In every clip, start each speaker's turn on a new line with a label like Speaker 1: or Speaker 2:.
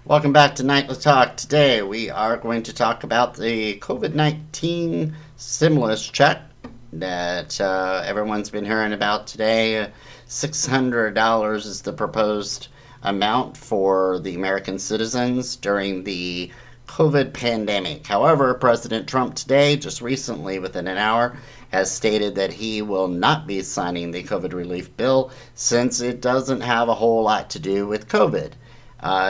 Speaker 1: Welcome back to Nightly Talk. Today we are going to talk about the COVID-19 stimulus check that everyone's been hearing about today. $600 is the proposed amount for the American citizens during the COVID pandemic. However, President Trump today, just recently within an hour, has stated that he will not be signing the COVID relief bill since it doesn't have a whole lot to do with COVID.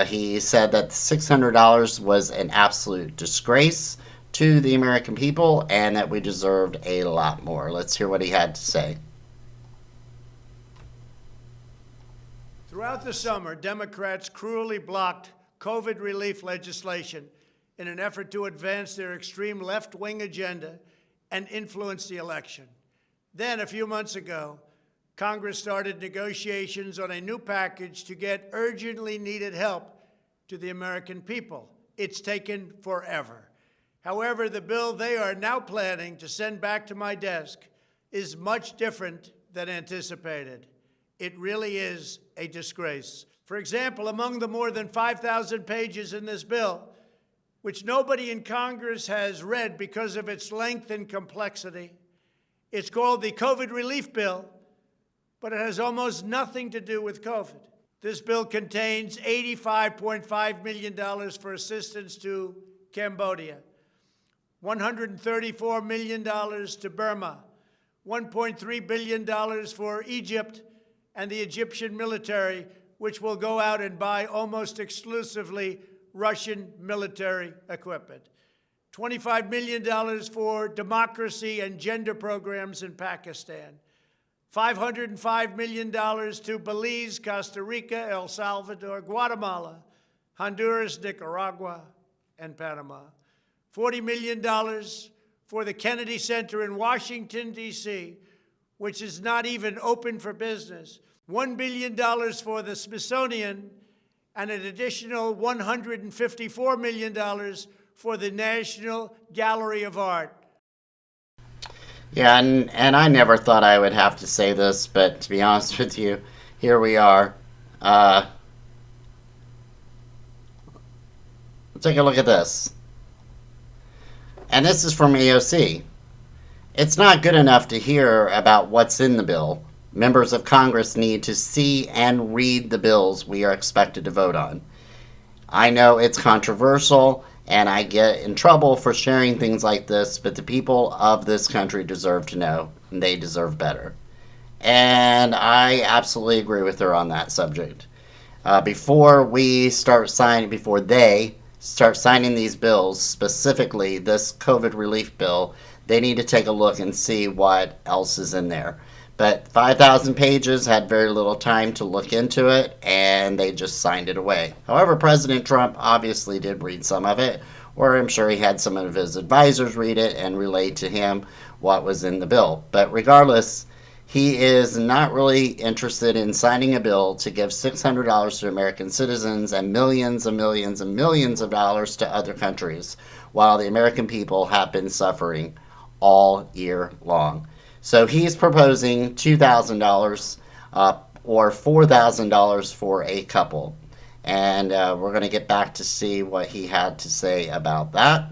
Speaker 1: He said that $600 was an absolute disgrace to the American people and that we deserved a lot more. Let's hear what he had to say.
Speaker 2: Throughout the summer, Democrats cruelly blocked COVID relief legislation in an effort to advance their extreme left-wing agenda and influence the election. Then, a few months ago, Congress started negotiations on a new package to get urgently needed help to the American people. It's taken forever. However, the bill they are now planning to send back to my desk is much different than anticipated. It really is a disgrace. For example, among the more than 5,000 pages in this bill, which nobody in Congress has read because of its length and complexity, it's called the COVID Relief Bill, but it has almost nothing to do with COVID. This bill contains $85.5 million for assistance to Cambodia, $134 million to Burma, $1.3 billion for Egypt and the Egyptian military, which will go out and buy almost exclusively Russian military equipment, $25 million for democracy and gender programs in Pakistan, $505 million to Belize, Costa Rica, El Salvador, Guatemala, Honduras, Nicaragua, and Panama. $40 million for the Kennedy Center in Washington, D.C., which is not even open for business. $1 billion for the Smithsonian, and an additional $154 million for the National Gallery of Art.
Speaker 1: Yeah, and I never thought I would have to say this, but to be honest with you, here we are. Take a look at this. And this is from AOC. It's not good enough to hear about what's in the bill. Members of Congress need to see and read the bills we are expected to vote on. I know it's controversial, and I get in trouble for sharing things like this, but the people of this country deserve to know, and they deserve better. And I absolutely agree with her on that subject. Before they start signing these bills, specifically this COVID relief bill, they need to take a look and see what else is in there. But 5,000 pages, had very little time to look into it, and they just signed it away. However, President Trump obviously did read some of it, or I'm sure he had some of his advisors read it and relay to him what was in the bill. But regardless, he is not really interested in signing a bill to give $600 to American citizens and millions and millions and millions of dollars to other countries, while the American people have been suffering all year long. So he's proposing $2,000 or $4,000 for a couple. And we're going to get back to see what he had to say about that.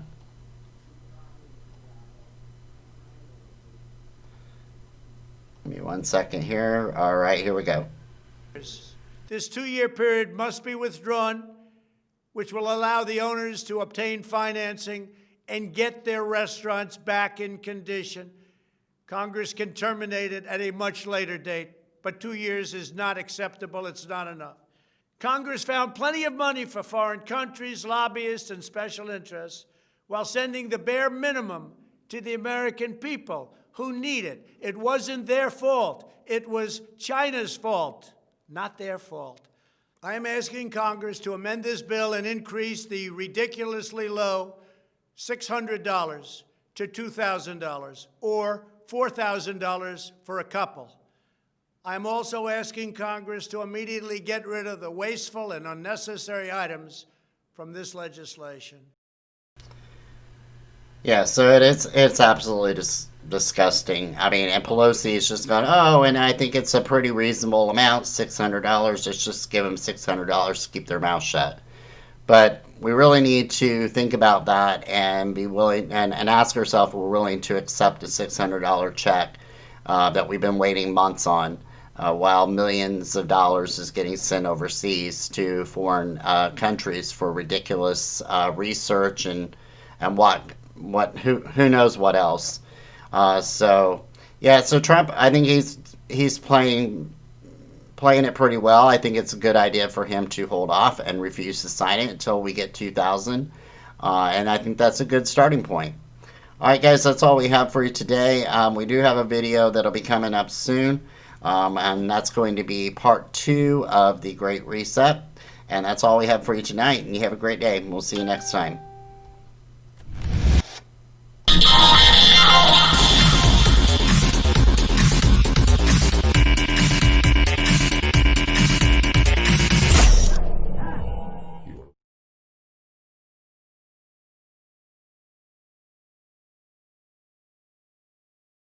Speaker 1: Give me 1 second here. All right, here we go.
Speaker 2: This 2-year period must be withdrawn, which will allow the owners to obtain financing and get their restaurants back in condition. Congress can terminate it at a much later date, but 2 years is not acceptable. It's not enough. Congress found plenty of money for foreign countries, lobbyists, and special interests while sending the bare minimum to the American people who need it. It wasn't their fault. It was China's fault, not their fault. I am asking Congress to amend this bill and increase the ridiculously low $600 to $2,000 or $4,000 for a couple. I'm also asking Congress to immediately get rid of the wasteful and unnecessary items from this legislation.
Speaker 1: Yeah, so it's absolutely disgusting. I mean, and Pelosi is just going, oh, and I think it's a pretty reasonable amount, $600. Let's just give them $600 to keep their mouth shut. But we really need to think about that and be willing and ask ourselves if we're willing to accept a $600 check that we've been waiting months on, while millions of dollars is getting sent overseas to foreign countries for ridiculous research and who knows what else. So Trump, I think he's playing it pretty well. I think it's a good idea for him to hold off and refuse to sign it until we get 2000. And I think that's a good starting point. All right, guys, that's all we have for you today. We do have a video that'll be coming up soon, and that's going to be part 2 of the Great Reset. And that's all we have for you tonight. And you have a great day. We'll see you next time.